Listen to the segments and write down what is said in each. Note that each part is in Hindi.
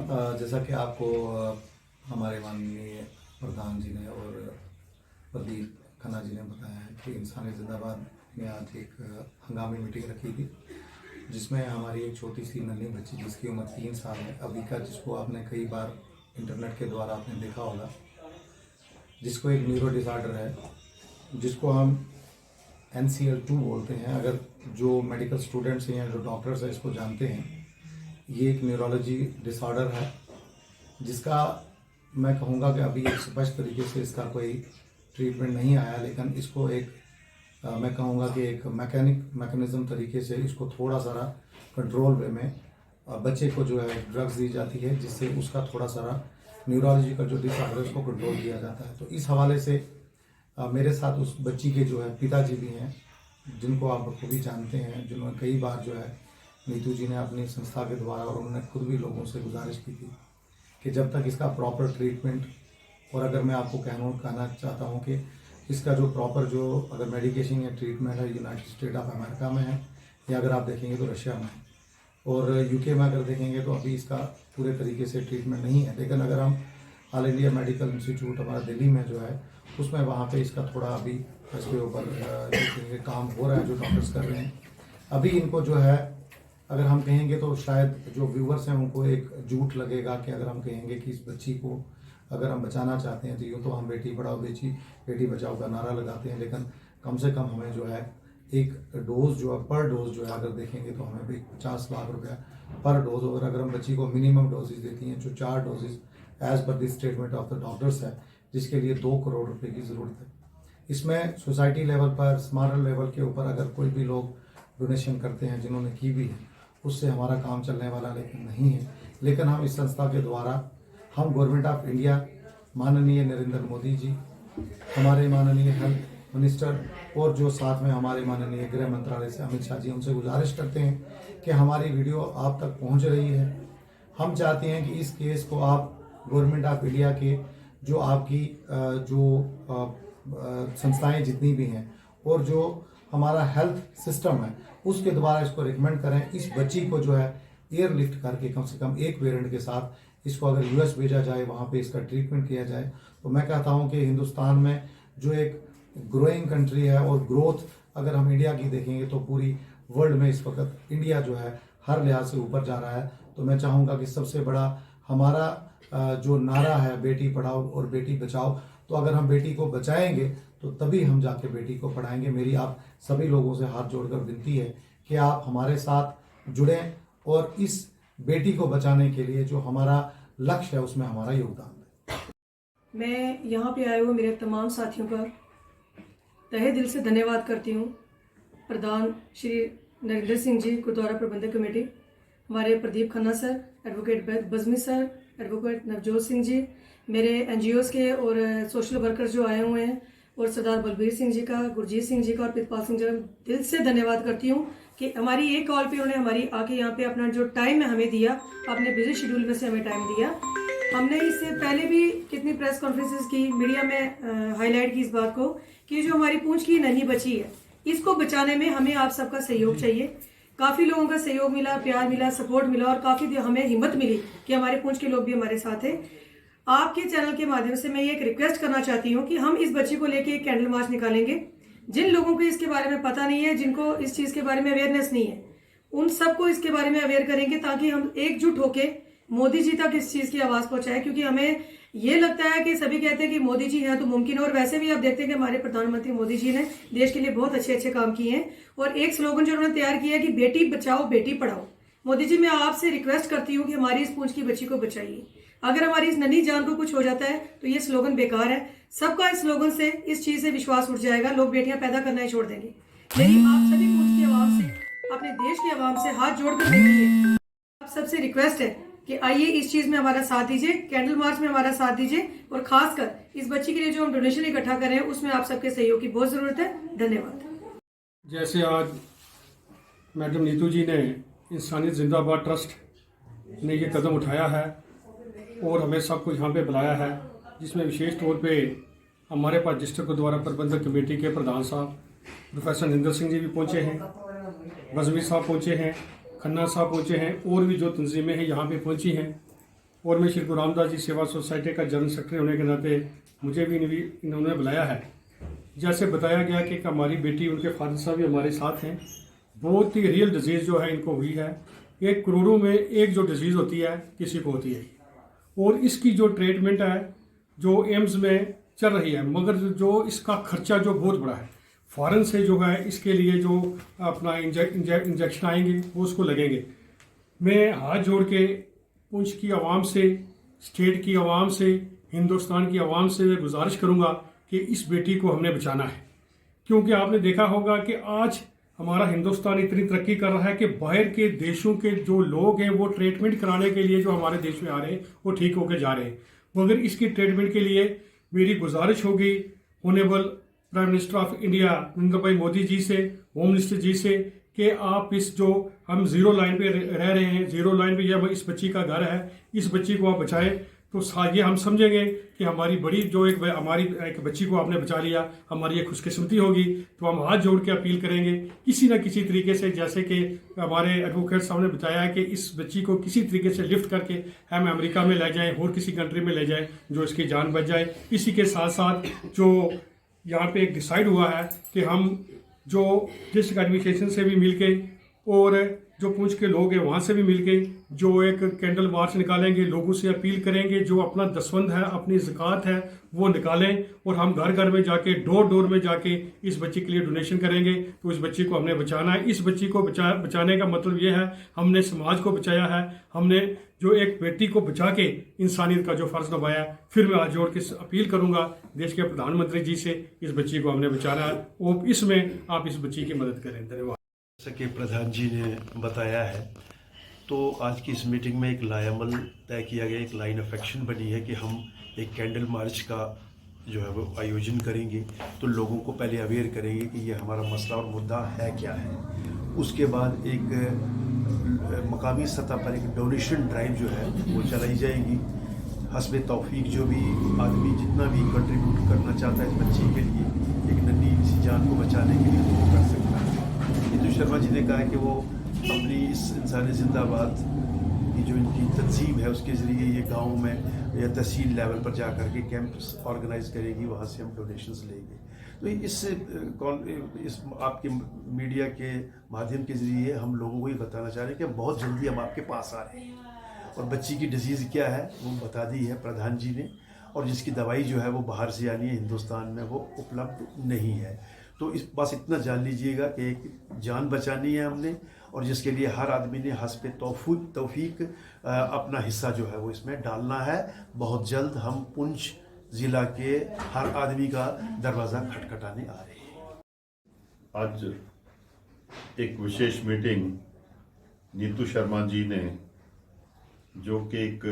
जैसा कि आपको हमारे माननीय प्रधान जी ने और प्रदीप खन्ना जी ने बताया है कि इंसानी जिंदाबाद ने आज एक हंगामी मीटिंग रखी थी, जिसमें हमारी एक छोटी सी नन्ही बच्ची जिसकी उम्र 3 साल है, अबिका, जिसको आपने कई बार इंटरनेट के द्वारा आपने देखा होगा, जिसको एक न्यूरो डिसऑर्डर है, जिसको हम NCL2 बोलते हैं। अगर जो मेडिकल स्टूडेंट्स हैं या जो डॉक्टर्स हैं इसको जानते हैं, ये एक न्यूरोलॉजी डिसऑर्डर है, जिसका मैं कहूँगा कि अभी एक स्पष्ट तरीके से इसका कोई ट्रीटमेंट नहीं आया, लेकिन इसको एक मैं कहूँगा कि एक मैकेनिज्म तरीके से इसको थोड़ा सारा कंट्रोल वे में बच्चे को जो है ड्रग्स दी जाती है, जिससे उसका थोड़ा सारा न्यूरोलॉजिकल जो डिसऑर्डर है उसको कंट्रोल किया जाता है। तो इस हवाले से मेरे साथ उस बच्ची के जो है पिताजी भी हैं, जिनको आप बखूबी जानते हैं, जिन्होंने कई बार जो है नीतू जी ने अपनी संस्था के द्वारा और उन्होंने खुद भी लोगों से गुजारिश की थी कि जब तक इसका प्रॉपर ट्रीटमेंट, और अगर मैं आपको कहना चाहता हूँ कि इसका जो प्रॉपर जो अगर मेडिकेशन या ट्रीटमेंट है यूनाइटेड स्टेट ऑफ अमेरिका में है, या अगर आप देखेंगे तो रशिया में है, और UK में अगर देखेंगे तो अभी इसका पूरे तरीके से ट्रीटमेंट नहीं है। लेकिन अगर हम ऑल इंडिया मेडिकल इंस्टीट्यूट हमारा दिल्ली में जो है उसमें वहाँ पे इसका थोड़ा अभी इसके ऊपर काम हो रहा है, जो डॉक्टर्स कर रहे हैं। अभी इनको जो है अगर हम कहेंगे तो शायद जो व्यूवर्स हैं उनको एक झूठ लगेगा कि अगर हम कहेंगे कि इस बच्ची को अगर हम बचाना चाहते हैं तो यूँ तो हम बेटी पढ़ाओ बेटी बचाओ का नारा लगाते हैं, लेकिन कम से कम हमें जो है एक डोज जो है पर डोज जो है अगर देखेंगे तो हमें भी 50 लाख रुपया पर डोज, और अगर हम बच्ची को मिनिमम डोजेज देती हैं जो 4 doses as per the statement of the doctors है, जिसके लिए 2 करोड़ रुपए की ज़रूरत है। इसमें सोसाइटी लेवल पर, स्मॉल लेवल के ऊपर अगर कोई भी लोग डोनेशन करते हैं, जिन्होंने की भी है, उससे हमारा काम चलने वाला लेकिन नहीं है। लेकिन हम इस संस्था के द्वारा हम गवर्नमेंट ऑफ इंडिया, माननीय नरेंद्र मोदी जी, हमारे माननीय हेल्थ मिनिस्टर और जो साथ में हमारे माननीय गृह मंत्रालय से अमित शाह जी, उनसे गुजारिश करते हैं कि हमारी वीडियो आप तक पहुंच रही है। हम चाहते हैं कि इस केस को आप गवर्नमेंट ऑफ इंडिया के जो आपकी जो संस्थाएं जितनी भी हैं और जो हमारा हेल्थ सिस्टम है उसके द्वारा इसको रिकमेंड करें। इस बच्ची को जो है एयरलिफ्ट करके कम से कम एक वेरिएंट के साथ इसको अगर US भेजा जाए, वहाँ पे इसका ट्रीटमेंट किया जाए, तो मैं कहता हूँ कि हिंदुस्तान में जो एक ग्रोइंग कंट्री है और ग्रोथ अगर हम इंडिया की देखेंगे तो पूरी वर्ल्ड में इस वक्त इंडिया जो है हर लिहाज से ऊपर जा रहा है। तो मैं चाहूँगा कि सबसे बड़ा हमारा जो नारा है बेटी पढ़ाओ और बेटी बचाओ, तो अगर हम बेटी को बचाएंगे तो तभी हम जाके बेटी को पढ़ाएंगे। मेरी आप सभी लोगों से हाथ जोड़कर विनती है कि आप हमारे साथ जुड़ें और इस बेटी को बचाने के लिए जो हमारा लक्ष्य है उसमें हमारा योगदान दें। मैं यहाँ पे आए हुए मेरे तमाम साथियों का तहे दिल से धन्यवाद करती हूँ। प्रधान श्री नरेंद्र सिंह जी, गुरुद्वारा प्रबंधक कमेटी, हमारे Pradeep Khanna sir, advocate Bazmi sir, advocate Navjot Singh ji, मेरे NGOs के और सोशल वर्कर्स जो आए हुए हैं, और सरदार बलबीर सिंह जी का, गुरजीत सिंह जी का और प्रितपाल सिंह जी का दिल से धन्यवाद करती हूँ कि हमारी एक कॉल पे उन्होंने हमारी आके यहाँ पे अपना जो टाइम है हमें दिया, अपने बिजी शेड्यूल में से हमें टाइम दिया। हमने इससे पहले भी कितनी प्रेस कॉन्फ्रेंसेस की, मीडिया में हाईलाइट की इस बात को कि जो हमारी पूंछ की नन्ही बची है, इसको बचाने में हमें आप सबका सहयोग चाहिए। काफ़ी लोगों का सहयोग मिला, प्यार मिला, सपोर्ट मिला और काफ़ी हमें हिम्मत मिली कि हमारे पूंछ के लोग भी हमारे साथ हैं। आपके चैनल के माध्यम से मैं ये एक रिक्वेस्ट करना चाहती हूँ कि हम इस बच्ची को लेके एक कैंडल मार्च निकालेंगे। जिन लोगों को इसके बारे में पता नहीं है, जिनको इस चीज़ के बारे में अवेयरनेस नहीं है, उन सबको इसके बारे में अवेयर करेंगे ताकि हम एकजुट होके मोदी जी तक इस चीज़ की आवाज़ पहुंचाएं। क्योंकि हमें ये लगता है कि सभी कहते हैं कि मोदी जी हैं तो मुमकिन है, और वैसे भी आप देखते हैं कि हमारे प्रधानमंत्री मोदी जी ने देश के लिए बहुत अच्छे अच्छे काम किए हैं। और एक स्लोगन जो उन्होंने तैयार किया है कि बेटी बचाओ बेटी पढ़ाओ। मोदी जी, मैं आपसे रिक्वेस्ट करती हूँ कि हमारी इस पूंछ की बच्ची को बचाइए। अगर हमारी इस नन्ही जान को कुछ हो जाता है तो ये स्लोगन बेकार है। सबका इस स्लोगन से, इस चीज से विश्वास उठ जाएगा, लोग बेटियां पैदा करना ही छोड़ देंगे। मेरी आप सभी पूंछ की आवाम से, अपने देश की आवाम से हाथ जोड़कर बेनती है, आप सबसे रिक्वेस्ट है कि आइए इस चीज में हमारा साथ दीजिए, कैंडल मार्च में हमारा साथ दीजिए, और खासकर इस बच्ची के लिए जो हम डोनेशन इकट्ठा कर रहे हैं उसमें आप सबके सहयोग की बहुत जरूरत है। धन्यवाद। जैसे आज मैडम नीतू जी ने इंसानियत जिंदाबाद ट्रस्ट ने ये कदम उठाया है और हमें सबको यहाँ पे बुलाया है, जिसमें विशेष तौर पे हमारे पास डिस्ट्रिक्ट गुरुद्वारा प्रबंधक कमेटी के प्रधान साहब प्रोफेसर नरेंद्र सिंह जी भी पहुँचे हैं, बज़मी साहब पहुँचे हैं, खन्ना साहब पहुँचे हैं, और भी जो तंजीमें हैं यहाँ पे पहुँची हैं। और मैं श्री गुरु रामदास जी सेवा सोसाइटी का जनरल सेक्रेटरी होने के नाते मुझे भी इन्होंने बुलाया है। जैसे बताया गया कि हमारी बेटी, उनके फादर साहब भी हमारे साथ हैं। बहुत ही रियल डिजीज़ जो है इनको हुई है। 1 करोड़ों में एक जो डिजीज़ होती है किसी को होती है, और इसकी जो ट्रीटमेंट है जो एम्स में चल रही है, मगर जो इसका खर्चा जो बहुत बड़ा है, फॉरेन से जो है इसके लिए जो अपना इंजेक्शन आएंगे वो उसको लगेंगे। मैं हाथ जोड़ के पुंछ की आवाम से, स्टेट की आवाम से, हिंदुस्तान की आवाम से गुजारिश करूंगा कि इस बेटी को हमने बचाना है। क्योंकि आपने देखा होगा कि आज हमारा हिंदुस्तान इतनी तरक्की कर रहा है कि बाहर के देशों के जो लोग हैं वो ट्रीटमेंट कराने के लिए जो हमारे देश में आ रहे हैं वो ठीक होकर जा रहे हैं। मगर इसकी ट्रीटमेंट के लिए मेरी गुजारिश होगी honourable prime minister of India Narendra भाई मोदी जी से, होम मिनिस्टर जी से, कि आप इस जो हम जीरो लाइन पे रह रहे हैं, जीरो लाइन पे जब इस बच्ची का घर है, इस बच्ची को आप बचाएं तो ये हम समझेंगे कि हमारी बड़ी जो हमारी एक बच्ची को आपने बचा लिया, हमारी एक खुशकिस्मती होगी। तो हम हाथ जोड़ के अपील करेंगे किसी न किसी तरीके से, जैसे कि हमारे एडवोकेट साहब ने बताया है कि इस बच्ची को किसी तरीके से लिफ्ट करके हम अमेरिका में ले जाएं और किसी कंट्री में ले जाएं जो इसकी जान बच जाए। इसी के साथ साथ जो यहाँ पे एक डिसाइड हुआ है कि हम जो डिस्ट्रिक्ट एडमिनिस्ट्रेशन से भी मिलके और जो पुंछ के लोग हैं वहाँ से भी मिलके जो एक कैंडल मार्च निकालेंगे, लोगों से अपील करेंगे जो अपना दसवंध है, अपनी ज़कात है वो निकालें, और हम घर घर में जाके, डोर डोर में जाके इस बच्ची के लिए डोनेशन करेंगे। तो इस बच्ची को हमने बचाना है। इस बच्ची को बचाने का मतलब ये है हमने समाज को बचाया है, हमने जो एक बेटी को बचा के इंसानियत का जो फ़र्ज़ निभाया है। फिर मैं हाथ जोड़ के अपील करूँगा देश के प्रधानमंत्री जी से, इस बच्ची को हमने बचाना है और इसमें आप इस बच्ची की मदद करें। धन्यवाद। जैसा कि प्रधान जी ने बताया है, तो आज की इस मीटिंग में एक लाएअमल तय किया गया, एक लाइन ऑफ एक्शन बनी है कि हम एक कैंडल मार्च का जो है वो आयोजन करेंगे। तो लोगों को पहले अवेयर करेंगे कि ये हमारा मसला और मुद्दा है क्या है। उसके बाद एक मकामी सतह पर एक डोनेशन ड्राइव जो है वो चलाई जाएगी। हस्बे तौफीक जो भी आदमी जितना भी कंट्रीब्यूट करना चाहता है इस बच्ची के लिए, एक नन्ही सी जान को बचाने के लिए, तो वो कर सकता है। नीतू शर्मा जी ने कहा कि वो अपनी इस इंसानी जिंदाबाद की जो इनकी तंजीम है उसके ज़रिए ये गांव में या तहसील लेवल पर जा कर के कैंप्स ऑर्गेनाइज करेगी, वहाँ से हम डोनेशंस लेंगे। तो इस आपके मीडिया के माध्यम के ज़रिए हम लोगों को ये बताना चाह रहे हैं कि बहुत जल्दी हम आपके पास आ रहे हैं, और बच्ची की डिजीज़ क्या है वो बता दी है प्रधान जी ने, और जिसकी दवाई जो है वो बाहर से आनी है, हिंदुस्तान में वो उपलब्ध नहीं है। तो इस बस इतना जान लीजिएगा कि एक जान बचानी है हमने, और जिसके लिए हर आदमी ने हस्बे तौफीक अपना हिस्सा जो है वो इसमें डालना है। बहुत जल्द हम पुंछ ज़िला के हर आदमी का दरवाज़ा खटखटाने आ रहे हैं। आज एक विशेष मीटिंग नीतू शर्मा जी ने, जो कि एक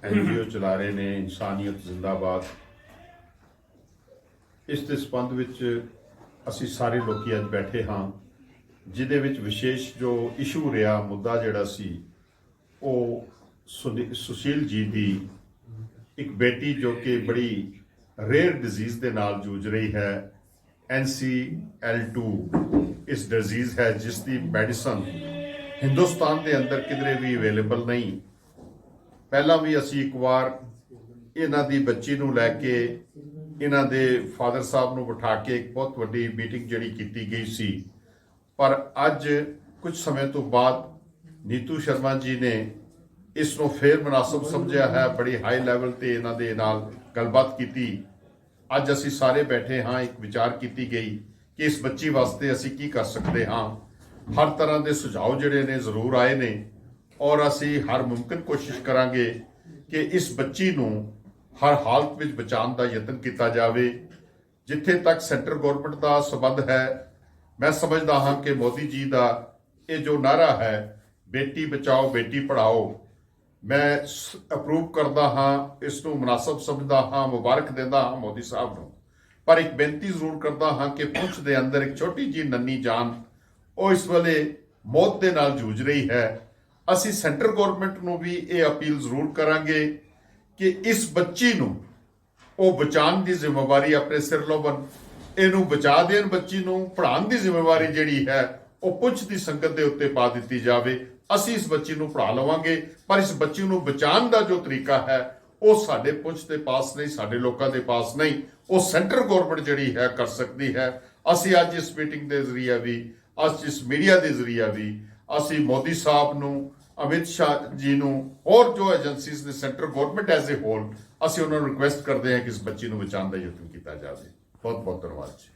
एनजीओ चला रहे ने इंसानियत जिंदाबाद, इस ਦੇ ਸੰਬੰਧ ਵਿੱਚ ਅਸੀਂ ਸਾਰੇ ਲੋਕੀ ਅੱਜ ਬੈਠੇ ਹਾਂ, ਜਿਹਦੇ ਵਿੱਚ ਵਿਸ਼ੇਸ਼ ਜੋ ਇਸ਼ੂ ਰਿਹਾ, ਮੁੱਦਾ ਜਿਹੜਾ ਸੀ ਉਹ ਸੁਸ਼ੀਲ ਜੀ ਦੀ ਇੱਕ ਬੇਟੀ ਜੋ ਕਿ ਬੜੀ ਰੇਅਰ ਡਿਜ਼ੀਜ਼ ਦੇ ਨਾਲ ਜੂਝ ਰਹੀ ਹੈ, NCL2 ਇਸ ਡਿਜ਼ੀਜ਼ ਹੈ ਜਿਸ ਦੀ ਮੈਡੀਸਨ ਹਿੰਦੁਸਤਾਨ ਦੇ ਅੰਦਰ ਕਿਧਰੇ ਵੀ ਅਵੇਲੇਬਲ ਨਹੀਂ। ਪਹਿਲਾਂ ਵੀ ਅਸੀਂ ਇੱਕ ਵਾਰ ਇਹਨਾਂ ਦੀ ਬੱਚੀ ਨੂੰ ਲੈ ਕੇ ਇਹਨਾਂ ਦੇ ਫਾਦਰ ਸਾਹਿਬ ਨੂੰ ਬਿਠਾ ਕੇ ਇੱਕ ਬਹੁਤ ਵੱਡੀ ਮੀਟਿੰਗ ਜਿਹੜੀ ਕੀਤੀ ਗਈ ਸੀ, ਪਰ ਅੱਜ ਕੁਝ ਸਮੇਂ ਤੋਂ ਬਾਅਦ ਨੀਤੂ ਸ਼ਰਮਾ ਜੀ ਨੇ ਇਸ ਨੂੰ ਫੇਰ ਮੁਨਾਸਬ ਸਮਝਿਆ ਹੈ, ਬੜੀ ਹਾਈ ਲੈਵਲ ਤੇ ਇਹਨਾਂ ਦੇ ਨਾਲ ਗੱਲਬਾਤ ਕੀਤੀ। ਅੱਜ ਅਸੀਂ ਸਾਰੇ ਬੈਠੇ ਹਾਂ, ਇੱਕ ਵਿਚਾਰ ਕੀਤੀ ਗਈ ਕਿ ਇਸ ਬੱਚੀ ਵਾਸਤੇ ਅਸੀਂ ਕੀ ਕਰ ਸਕਦੇ ਹਾਂ। ਹਰ ਤਰ੍ਹਾਂ ਦੇ ਸੁਝਾਅ ਜਿਹੜੇ ਨੇ ਜ਼ਰੂਰ ਆਏ ਨੇ, ਔਰ ਅਸੀਂ ਹਰ ਮੁਮਕਿਨ ਕੋਸ਼ਿਸ਼ ਕਰਾਂਗੇ ਕਿ ਇਸ ਬੱਚੀ ਨੂੰ ਹਰ ਹਾਲਤ ਵਿੱਚ ਬਚਾਉਣ ਦਾ ਯਤਨ ਕੀਤਾ ਜਾਵੇ। ਜਿੱਥੇ ਤੱਕ ਸੈਂਟਰ ਗਵਰਨਮੈਂਟ ਦਾ ਸੰਬੰਧ ਹੈ, ਮੈਂ ਸਮਝਦਾ ਹਾਂ ਕਿ ਮੋਦੀ ਜੀ ਦਾ ਇਹ ਜੋ ਨਾਰਾ ਹੈ ਬੇਟੀ ਬਚਾਓ ਬੇਟੀ ਪੜ੍ਹਾਓ, ਮੈਂ ਅਪਰੂਵ ਕਰਦਾ ਹਾਂ, ਇਸ ਨੂੰ ਮੁਨਾਸਬ ਸਮਝਦਾ ਹਾਂ, ਮੁਬਾਰਕ ਦਿੰਦਾ ਹਾਂ ਮੋਦੀ ਸਾਹਿਬ ਨੂੰ। ਪਰ ਇੱਕ ਬੇਨਤੀ ਜ਼ਰੂਰ ਕਰਦਾ ਹਾਂ ਕਿ ਪੁੰਛ ਦੇ ਅੰਦਰ ਇੱਕ ਛੋਟੀ ਜਿਹੀ ਨੰਨੀ ਜਾਨ ਉਹ ਇਸ ਵੇਲੇ ਮੌਤ ਦੇ ਨਾਲ ਜੂਝ ਰਹੀ ਹੈ। ਅਸੀਂ ਸੈਂਟਰ ਗਵਰਨਮੈਂਟ ਨੂੰ ਵੀ ਇਹ ਅਪੀਲ ਜ਼ਰੂਰ ਕਰਾਂਗੇ ਕਿ ਇਸ ਬੱਚੀ ਨੂੰ ਉਹ ਬਚਾਉਣ ਦੀ ਜ਼ਿੰਮੇਵਾਰੀ ਆਪਣੇ ਸਿਰ ਲਵਣ, ਇਹਨੂੰ ਬਚਾ ਦੇਣ, ਬੱਚੀ ਨੂੰ ਪੜ੍ਹਾਉਣ ਦੀ ਜ਼ਿੰਮੇਵਾਰੀ ਜਿਹੜੀ ਹੈ ਉਹ ਪੁੰਛ ਦੀ ਸੰਗਤ ਦੇ ਉੱਤੇ ਪਾ ਦਿੱਤੀ ਜਾਵੇ, ਅਸੀਂ ਇਸ ਬੱਚੀ ਨੂੰ ਪੜ੍ਹਾ ਲਵਾਂਗੇ, ਪਰ ਇਸ ਬੱਚੀ ਨੂੰ ਬਚਾਉਣ ਦਾ ਜੋ ਤਰੀਕਾ ਹੈ ਉਹ ਸਾਡੇ ਪੁੰਛ ਦੇ ਪਾਸ ਨਹੀਂ, ਸਾਡੇ ਲੋਕਾਂ ਦੇ ਪਾਸ ਨਹੀਂ, ਉਹ ਸੈਂਟਰ ਗਵਰਨਮੈਂਟ ਜਿਹੜੀ ਹੈ ਕਰ ਸਕਦੀ ਹੈ। ਅਸੀਂ ਅੱਜ ਇਸ ਮੀਟਿੰਗ ਦੇ ਜ਼ਰੀਏ ਵੀ, ਅੱਜ ਇਸ ਮੀਡੀਆ ਦੇ ਜ਼ਰੀਏ ਵੀ ਅਸੀਂ ਮੋਦੀ ਸਾਹਿਬ ਨੂੰ, ਅਮਿਤ ਸ਼ਾਹ ਜੀ ਨੂੰ, ਹੋਰ ਜੋ ਏਜੰਸੀਜ਼ ਨੇ, centre government as a whole, ਅਸੀਂ ਉਹਨਾਂ ਨੂੰ ਰਿਕੁਐਸਟ ਕਰਦੇ ਹਾਂ ਕਿ ਇਸ ਬੱਚੀ ਨੂੰ ਬਚਾਉਣ ਦਾ ਯਤਨ ਕੀਤਾ ਜਾਵੇ। ਬਹੁਤ ਬਹੁਤ ਧੰਨਵਾਦ ਜੀ।